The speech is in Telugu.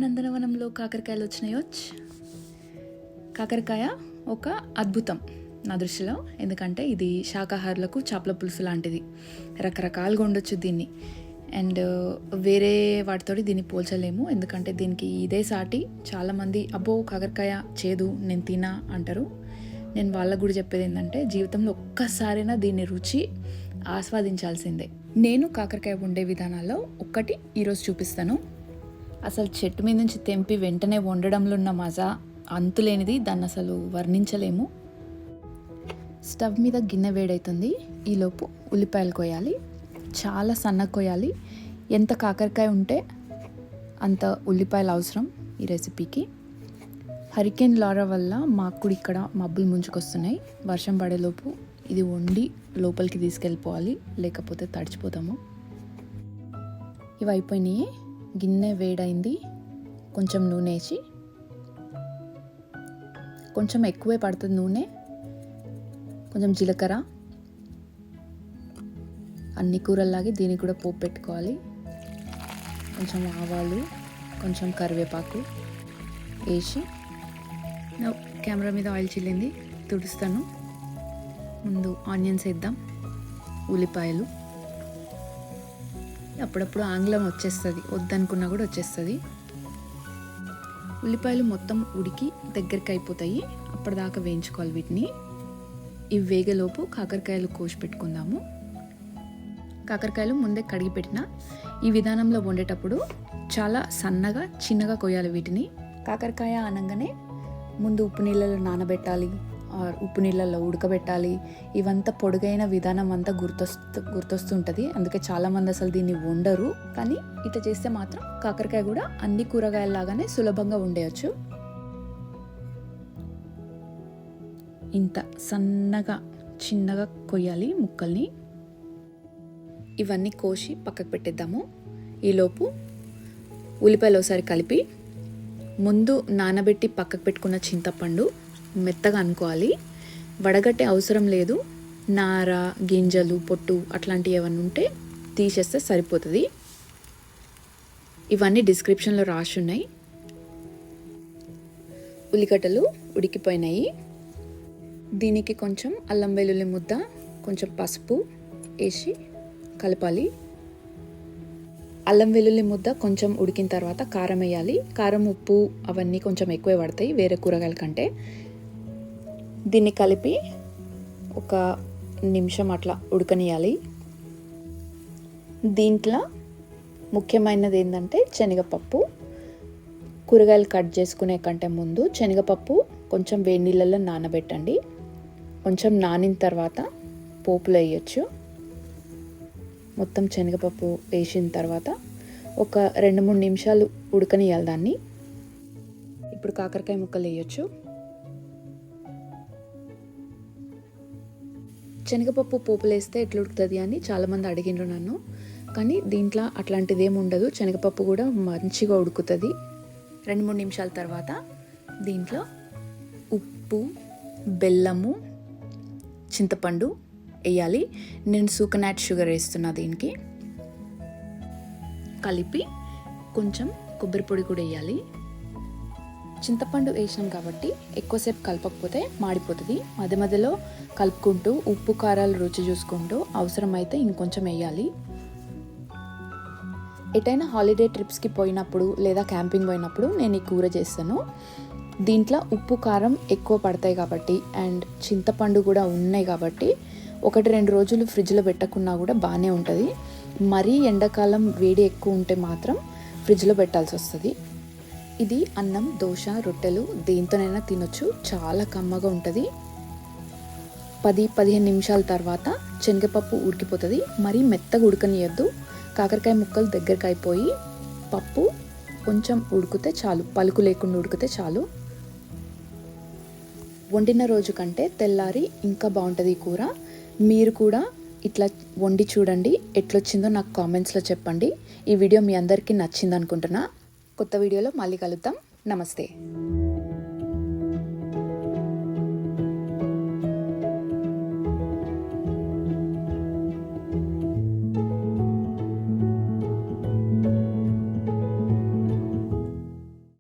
నందనవనంలో కాకరకాయలు వచ్చినాయో. కాకరకాయ ఒక అద్భుతం నా దృష్టిలో, ఎందుకంటే ఇది శాకాహారులకు చేపల పులుసు లాంటిది. రకరకాలుగా ఉండొచ్చు దీన్ని, అండ్ వేరే వాటితో దీన్ని పోల్చలేము, ఎందుకంటే దీనికి ఇదే సాటి. చాలామంది అబ్బో కాకరకాయ చేదు నేను తినా అంటారు. నేను వాళ్ళకు కూడా చెప్పేది ఏంటంటే, జీవితంలో ఒక్కసారైనా దీన్ని రుచి ఆస్వాదించాల్సిందే. నేను కాకరకాయ వండే విధానాల్లో ఒక్కటి ఈరోజు చూపిస్తాను. అసలు చెట్టు మీద నుంచి తెంపి వెంటనే వండడంలో ఉన్న మజా అంతులేనిది, దాన్ని అసలు వర్ణించలేము. స్టవ్ మీద గిన్నె వేడవుతుంది. ఈలోపు ఉల్లిపాయలు కొయ్యాలి, చాలా సన్నగా కొయ్యాలి. ఎంత కాకరకాయ ఉంటే అంత ఉల్లిపాయలు అవసరం ఈ రెసిపీకి. హరికేన్ లారా వల్ల మాకు కూడా ఇక్కడ మబ్బులు ముంచుకొస్తున్నాయి. వర్షం పడేలోపు ఇది వండి లోపలికి తీసుకెళ్ళిపోవాలి, లేకపోతే తడిచిపోతాము. ఇవి అయిపోయినాయి. గిన్నె వేడైంది. కొంచెం నూనె వేసి, కొంచెం ఎక్కువే పడుతుంది నూనె, కొంచెం జీలకర్ర, అన్ని కూరల్లాగే దీనికి కూడా పోపు పెట్టుకోవాలి. కొంచెం ఆవాలు, కొంచెం కరివేపాకు వేసి, కెమెరా మీద ఆయిల్ చిల్లింది, తుడుస్తాను. ముందు ఆనియన్స్ వేద్దాం, ఉల్లిపాయలు. అప్పుడప్పుడు ఆంగ్లం వచ్చేస్తుంది, వద్దనుకున్నా కూడా వచ్చేస్తుంది. ఉల్లిపాయలు మొత్తం ఉడికి దగ్గరికి అయిపోతాయి, అప్పటిదాకా వేయించుకోవాలి వీటిని. ఇవి వేగలోపు కాకరకాయలు కోసి పెట్టుకుందాము. కాకరకాయలు ముందే కడిగి పెట్టిన. ఈ విధానంలో వండేటప్పుడు చాలా సన్నగా చిన్నగా కొయ్యాలి వీటిని. కాకరకాయ అనగానే ముందు ఉప్పు నీళ్ళలో నానబెట్టాలి, ఉప్పు నీళ్ళల్లో ఉడకబెట్టాలి. ఇవంతా పొడుగైన విధానం అంతా గుర్తొస్తుంటుంది. అందుకే చాలామంది అసలు దీన్ని వండరు. కానీ ఇట్లా చేస్తే మాత్రం కాకరకాయ కూడా అన్ని కూరగాయల్లాగానే సులభంగా వండేయచ్చు. ఇంత సన్నగా చిన్నగా కొయ్యాలి ముక్కల్ని. ఇవన్నీ కోసి పక్కకు పెట్టేద్దాము. ఈలోపు ఉల్లిపాయలు ఒకసారి కలిపి, ముందు నానబెట్టి పక్కకు పెట్టుకున్న చింతపండు మెత్తగా అనుకోవాలి. వడగట్టే అవసరం లేదు. నార, గింజలు, పొట్టు అట్లాంటివి ఏమన్నా ఉంటే తీసేస్తే సరిపోతుంది. ఇవన్నీ డిస్క్రిప్షన్లో రాసి ఉన్నాయి. ఉల్లిగడ్డలు ఉడికిపోయినాయి. దీనికి కొంచెం అల్లం వెల్లుల్లి ముద్ద, కొంచెం పసుపు వేసి కలపాలి. అల్లం వెల్లుల్లి ముద్ద కొంచెం ఉడికిన తర్వాత కారం వేయాలి. కారం, ఉప్పు అవన్నీ కొంచెం ఎక్కువే పడతాయి వేరే కూరగాయల కంటే. దీన్ని కలిపి ఒక నిమిషం అట్లా ఉడకనియాలి. దీంట్లో ముఖ్యమైనది ఏంటంటే శనగపప్పు. కూరగాయలు కట్ చేసుకునే కంటే ముందు శనగపప్పు కొంచెం వేడి నీళ్ళల్లో నానబెట్టండి. కొంచెం నానిన తర్వాత పోపులో వేయచ్చు. మొత్తం శనగపప్పు వేసిన తర్వాత ఒక 2-3 నిమిషాలు ఉడకనియాలి దాన్ని. ఇప్పుడు కాకరకాయ ముక్కలు వేయచ్చు. శనగపప్పు పోపులు వేస్తే ఎట్లా ఉడుకుతుంది అని చాలామంది అడిగినారు నన్ను. కానీ దీంట్లో అట్లాంటిది ఏమి ఉండదు. శనగపప్పు కూడా మంచిగా ఉడుకుతుంది. 2-3 నిమిషాల తర్వాత దీంట్లో ఉప్పు, బెల్లము, చింతపండు వేయాలి. నేను సూకనాట్ షుగర్ వేస్తున్నా దీనికి. కలిపి కొంచెం కొబ్బరి పొడి కూడా వేయాలి. చింతపండు వేసినాం కాబట్టి ఎక్కువసేపు కలపకపోతే మాడిపోతుంది. మధ్య మధ్యలో కలుపుకుంటూ ఉప్పు కారాలు రుచి చూసుకుంటూ అవసరమైతే ఇంకొంచెం వేయాలి. ఎటైనా హాలిడే ట్రిప్స్కి పోయినప్పుడు లేదా క్యాంపింగ్ పోయినప్పుడు నేను ఈ కూర చేస్తాను. దీంట్లో ఉప్పు కారం ఎక్కువ పడతాయి కాబట్టి, అండ్ చింతపండు కూడా ఉన్నాయి కాబట్టి 1-2 రోజులు ఫ్రిడ్జ్లో పెట్టకున్నా కూడా బాగానే ఉంటుంది. మరీ ఎండాకాలం వేడి ఎక్కువ ఉంటే మాత్రం ఫ్రిడ్జ్లో పెట్టాల్సి వస్తుంది. ఇది అన్నం, దోశ, రొట్టెలు దేంతోనైనా తినొచ్చు. చాలా కమ్మగా ఉంటుంది. 10-15 నిమిషాల తర్వాత శనగపప్పు ఉడికిపోతుంది. మరీ మెత్తగా ఉడకనియద్దు. కాకరకాయ ముక్కలు దగ్గరికి అయిపోయి పప్పు కొంచెం ఉడికితే చాలు, పలుకు లేకుండా ఉడికితే చాలు. వండిన రోజు కంటే తెల్లారి ఇంకా బాగుంటుంది ఈ కూర. మీరు కూడా ఇట్లా వండి చూడండి, ఎట్లొచ్చిందో నాకు కామెంట్స్లో చెప్పండి. ఈ వీడియో మీ అందరికీ నచ్చింది అనుకుంటున్నా. కొత్త వీడియోలో మళ్ళీ కలుద్దాం. నమస్తే.